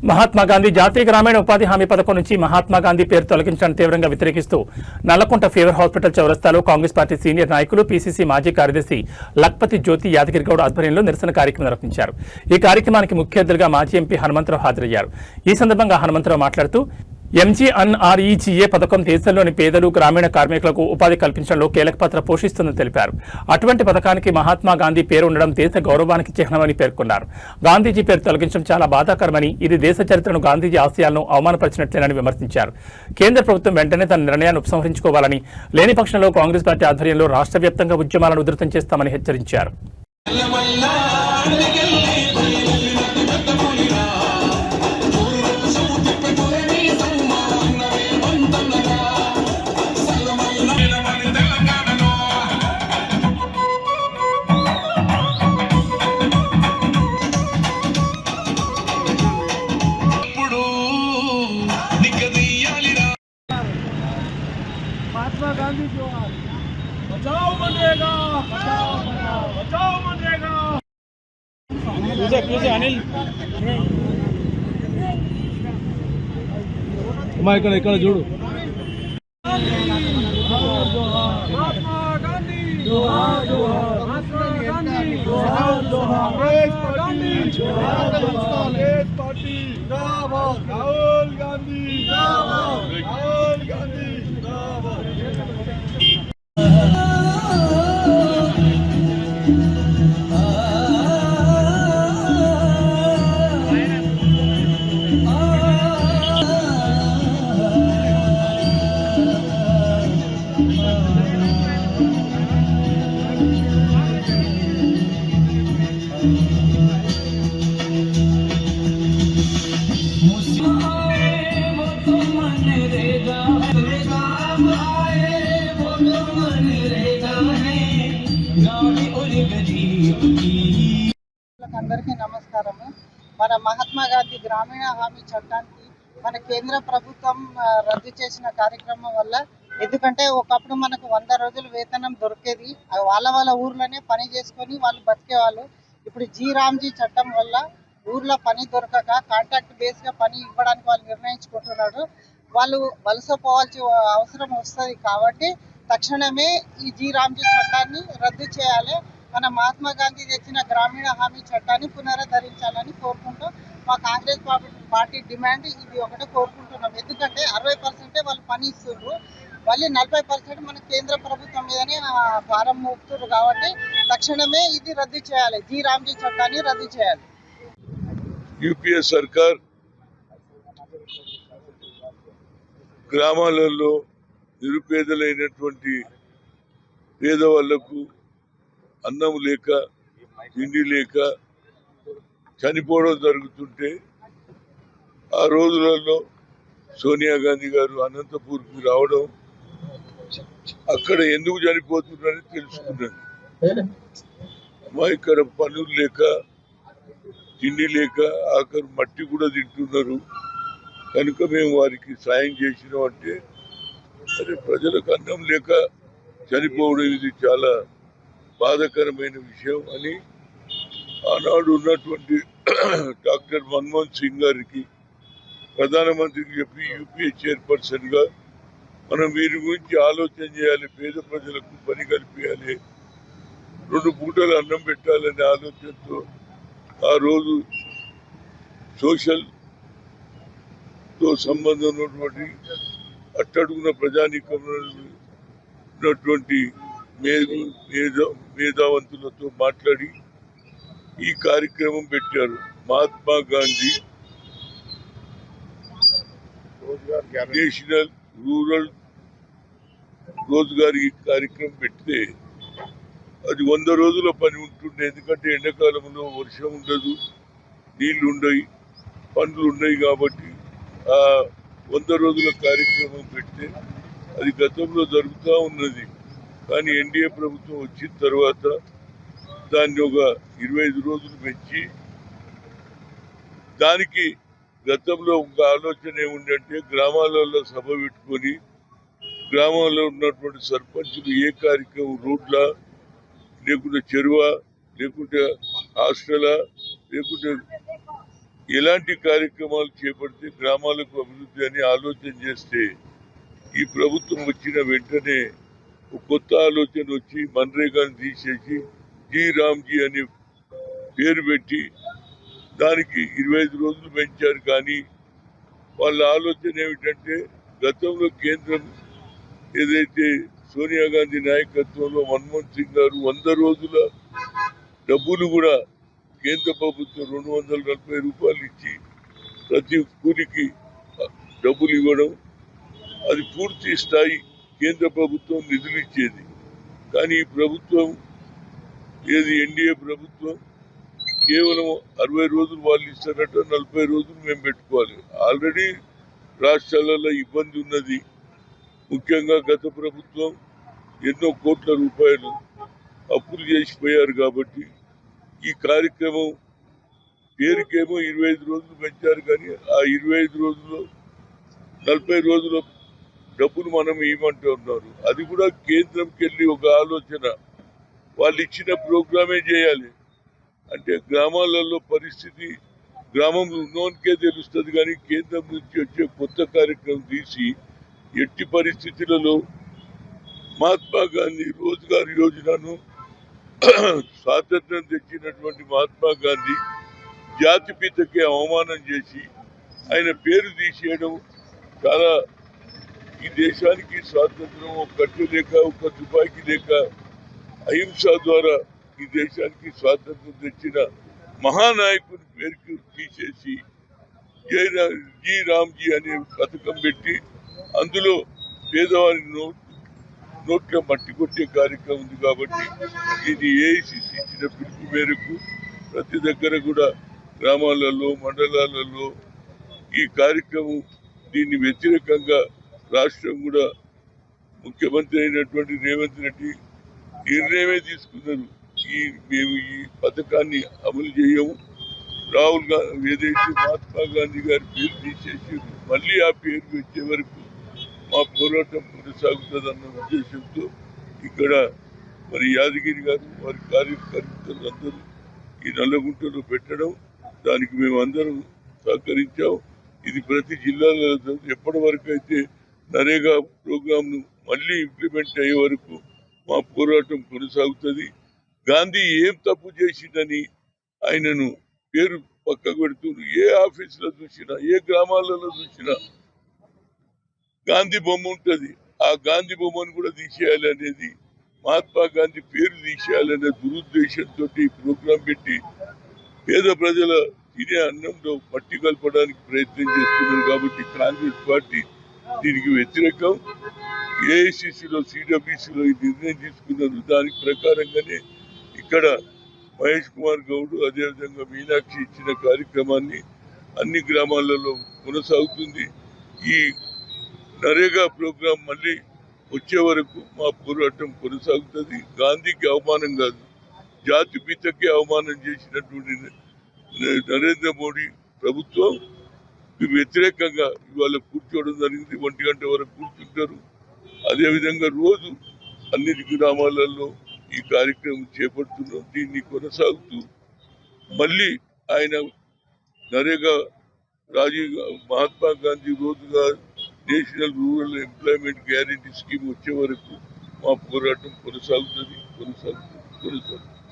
మహాత్మా గాంధీ జాతీయ గ్రామీణ ఉపాధి హామీ పథకం నుంచి మహాత్మా గాంధీ పేరు తొలగించడానికి తీవ్రంగా వ్యతిరేకిస్తూ నల్లకుంట ఫీవర్ హాస్పిటల్ చౌరస్తాలో కాంగ్రెస్ పార్టీ సీనియర్ నాయకులు పీసీసీ మాజీ కార్యదర్శి లక్పతి జ్యోతి యాదగిరిగౌడ్ ఆధ్వర్యంలో నిరసన కార్యక్రమం నిర్వహించారు. ఈ కార్యక్రమానికి ముఖ్య అతిథిగా మాజీ ఎంపీ హనుమంతరావు హాజరయ్యారు. ఈ సందర్భంగా హనుమంతరావు మాట్లాడుతూ ఎంజీఎన్ఆర్ఈజీఏ పథకం దేశంలోని పేదలు గ్రామీణ కార్మికులకు ఉపాధి కల్పించడంలో కీలక పాత్ర పోషిస్తుందని తెలిపారు. అటువంటి పథకానికి మహాత్మా గాంధీ పేరు ఉండడం దేశ గౌరవానికి చిహ్నమని పేర్కొన్నారు. గాంధీజీ పేరు తొలగించడం చాలా బాధాకరమని, ఇది దేశ చరిత్రను గాంధీజీ ఆశయాలను అవమానపరిచినట్లేనని విమర్శించారు. కేంద్ర ప్రభుత్వం వెంటనే తన నిర్ణయాన్ని ఉపసంహరించుకోవాలని, లేని పక్షంలో కాంగ్రెస్ పార్టీ ఆధ్వర్యంలో రాష్ట్ర వ్యాప్తంగా ఉద్యమాలను ఉధృతం చేస్తామని హెచ్చరించారు. महात्मा गांधी जोहार, बचाओ मनरेगा, बचाओ बचाओ बचाओ मनरेगा। अनिल ఇక్కడ చూడు. महात्मा गांधी जोहार जोहार, महात्मा गांधी जोहार जोहार, गांधी जोहार कांग्रेस पार्टी जिंदाबाद, राहुल गांधी जिंदाबाद, राहुल गांधी जिंदाबाद। అందరికీ నమస్కారము. మన మహాత్మా గాంధీ గ్రామీణ హామీ చట్టానికి మన కేంద్ర ప్రభుత్వం రద్దు చేసిన కార్యక్రమం వల్ల, ఎందుకంటే ఒకప్పుడు మనకు 100 రోజులు వేతనం దొరికేది, వాళ్ళ ఊర్లోనే పని చేసుకొని వాళ్ళు బతికేవాళ్ళు. ఇప్పుడు రామ్జీ చట్టం వల్ల ఊర్లో పని దొరకక కాంట్రాక్ట్ బేస్గా పని ఇవ్వడానికి వాళ్ళు నిర్ణయించుకుంటున్నారు. వాళ్ళు వలస పోవాల్సిన అవసరం వస్తుంది. కాబట్టి తక్షణమే ఈ రామ్జీ చట్టాన్ని రద్దు చేయాలి. మన మహాత్మా గాంధీ తెచ్చిన గ్రామీణ హామీ చట్టాన్ని పునరుద్ధరించాలని కోరుకుంటూ మా కాంగ్రెస్ పార్టీ డిమాండ్ ఇది ఒకటే కోరుకుంటున్నాం. ఎందుకంటే 60% వాళ్ళు పని ఇస్తున్నారు, మళ్ళీ 40% మన కేంద్ర ప్రభుత్వం మీదనే భారం మోపుతున్నారు. కాబట్టి తక్షణమే ఇది రద్దు చేయాలి, రామ్జీ చట్టాన్ని రద్దు చేయాలి. యూపీఏ సర్కార్ గ్రామాలలో నిరుపేదలైనటువంటి పేదవాళ్లకు అన్నం లేక తిండి లేక చనిపోవడం జరుగుతుంటే, ఆ రోజులలో సోనియా గాంధీ గారు అనంతపూర్కి రావడం, అక్కడ ఎందుకు చనిపోతున్నారని తెలుసుకున్నాను. మా ఇక్కడ పనులు లేక తిండి లేక ఆఖరు మట్టి కూడా తింటున్నారు కనుక మేము వారికి సాయం చేసినాం అంటే, అదే ప్రజలకు అన్నం లేక చనిపోవడం ఇది చాలా బాధాకరమైన విషయం అని ఆనాడు ఉన్నటువంటి డాక్టర్ మన్మోహన్ సింగ్ గారికి, ప్రధానమంత్రికి చెప్పి యూపీఏ చైర్పర్సన్గా మనం వీరి గురించి ఆలోచన చేయాలి, పేద ప్రజలకు పని కల్పించాలి, 2 పూటలు అన్నం పెట్టాలనే ఆలోచనతో ఆ రోజు సోషల్తో సంబంధం ఉన్నటువంటి అట్టడుగున ప్రజానీకంలో ఉన్నటువంటి మేధావంతులతో మాట్లాడి ఈ కార్యక్రమం పెట్టారు. మహాత్మా గాంధీ నేషనల్ రూరల్ రోజ్గార్ కార్యక్రమం పెడితే అది 100 రోజుల పని ఉంటుండే. ఎందుకంటే ఎండాకాలంలో వర్షం ఉండదు, నీళ్లు ఉండవు, పండ్లు ఉన్నాయి. కాబట్టి ఆ 100 రోజుల కార్యక్రమం పెడితే అది గతంలో జరుగుతూ ఉన్నది. కానీ ఎన్డీఏ ప్రభుత్వం వచ్చిన తర్వాత దాన్ని ఒక 25 రోజులు పెంచి, దానికి గతంలో ఒక ఆలోచన ఏముందంటే గ్రామాలలో సభ పెట్టుకొని గ్రామంలో ఉన్నటువంటి సర్పంచులు ఏ కార్యక్రమం రోడ్ల లేకుంటే చెరువ లేకుంటే హాస్టలా లేకుంటే ఎలాంటి కార్యక్రమాలు చేపడితే గ్రామాలకు అభివృద్ధి అని ఆలోచన చేస్తే ఈ ప్రభుత్వం వచ్చిన వెంటనే ఒక కొత్త ఆలోచన వచ్చి మన్రేగాని తీసేసి జీ రామ్జీ అనే పేరు పెట్టి దానికి 25 రోజులు పెంచారు. కానీ వాళ్ళ ఆలోచన ఏమిటంటే గతంలో కేంద్రం ఏదైతే సోనియా గాంధీ నాయకత్వంలో మన్మోహన్ సింగ్ గారు 100 రోజుల డబ్బులు కూడా కేంద్ర ప్రభుత్వం 240 రూపాయలు ఇచ్చి ప్రతి కూలికి డబ్బులు ఇవ్వడం, అది పూర్తి స్థాయి కేంద్ర ప్రభుత్వం నిధులు ఇచ్చేది. కానీ ఈ ప్రభుత్వం ఏది ఎన్డీఏ ప్రభుత్వం కేవలం 60 రోజులు వాళ్ళు ఇస్తారట, 40 రోజులు మేము పెట్టుకోవాలి. ఆల్రెడీ రాష్ట్రాలలో ఇబ్బంది ఉన్నది. ముఖ్యంగా గత ప్రభుత్వం ఎన్నో కోట్ల రూపాయలు అప్పులు చేసిపోయారు. కాబట్టి ఈ కార్యక్రమం పేరుకేమో 25 రోజులు పెంచారు. కానీ ఆ 25 రోజుల్లో 40 రోజుల డబ్బులు మనం ఇవ్వమంటున్నారు. అది కూడా కేంద్రంకి వెళ్ళి ఒక ఆలోచన, వాళ్ళు ఇచ్చిన ప్రోగ్రామే చేయాలి. అంటే గ్రామాలలో పరిస్థితి గ్రామంలో ఉన్నోనికే తెలుస్తుంది. కానీ కేంద్రం నుంచి వచ్చే కొత్త కార్యక్రమం తీసి ఎట్టి పరిస్థితులలో మహాత్మా గాంధీ రోజ్గార్ యోజనను స్వాతంత్రం తెచ్చినటువంటి మహాత్మా గాంధీ జాతిపితకి అవమానం చేసి ఆయన పేరు తీసేయడం చాలా, ఈ దేశానికి స్వాతంత్రం ఒక కట్టు లేక ఒక తుపాకీ లేక అహింస ద్వారా ఈ దేశానికి స్వాతంత్రం తెచ్చిన మహానాయకుని పేరుకు తీసేసి జీ రామ్జీ అనే పథకం పెట్టి అందులో పేదవారి నోట్ల మట్టి కొట్టే కార్యక్రమం ఉంది. కాబట్టి ఇది ఏఐసిసి ఇచ్చిన పిలుపు మేరకు ప్రతి దగ్గర కూడా గ్రామాలలో మండలాలలో ఈ కార్యక్రమం దీన్ని వ్యతిరేకంగా రాష్ట్రం కూడా ముఖ్యమంత్రి అయినటువంటి రేవంత్ రెడ్డి నిర్ణయమే తీసుకున్నారు. మేము ఈ పథకాన్ని అమలు చేయము, రాహుల్ గాంధీ ఏదైతే మహాత్మా గాంధీ గారి పేరు తీసేసి మళ్ళీ ఆ పేరు వచ్చే వరకు మా పోరాటం కొనసాగుతుందన్న ఉద్దేశంతో ఇక్కడ మరి యాదగిరి గారు వారి కార్యకర్తలు అందరూ ఈ నల్లగుంటలో పెట్టడం, దానికి మేము అందరం సహకరించాం. ఇది ప్రతి జిల్లాలో ఎప్పటి వరకు అయితే నరేగా ప్రోగ్రాంను మళ్ళీ ఇంప్లిమెంట్ అయ్యే వరకు మా పోరాటం కొనసాగుతుంది. గాంధీ ఏం తప్పు చేసిందని ఆయనను పేరు పక్కకు పెడుతున్నారు. ఏ ఆఫీసులో చూసినా ఏ గ్రామాలలో చూసినా గాంధీ బొమ్మ ఉంటుంది. ఆ గాంధీ బొమ్మను కూడా తీసేయాలి అనేది, మహాత్మా గాంధీ పేరు తీసేయాలనే దురుద్దేశంతో ఈ ప్రోగ్రాం పెట్టి పేద ప్రజల తినే అన్నంలో మట్టి కలపడానికి ప్రయత్నం చేస్తున్నారు. కాబట్టి కాంగ్రెస్ పార్టీ దీనికి వ్యతిరేకం. ఏఐసిసిలో సిడబ్ల్యూసిలో ఈ నిర్ణయం తీసుకున్నారు. దానికి ప్రకారంగానే ఇక్కడ మహేష్ కుమార్ గౌడ్ అదేవిధంగా మీనాక్షి ఇచ్చిన కార్యక్రమాన్ని అన్ని గ్రామాలలో కొనసాగుతుంది. ఈ నరేగా ప్రోగ్రాం మళ్ళీ వచ్చే వరకు మా పోరాటం కొనసాగుతుంది. గాంధీకి అవమానం కాదు, జాతి పితకి అవమానం చేసినటువంటి నరేంద్ర మోడీ ప్రభుత్వం వ్యతిరేకంగా ఇవాళ కూర్చోవడం జరిగింది. 1 గంట వరకు కూర్చుంటారు. అదేవిధంగా రోజు అన్ని గ్రామాలలో ఈ కార్యక్రమం చేపడుతున్నాం. దీన్ని కొనసాగుతూ మళ్ళీ ఆయన NREGA Mahatma Gandhi Rozgar national rural employment guarantee scheme వచ్చే వరకు మా పోరాటం కొనసాగుతుంది.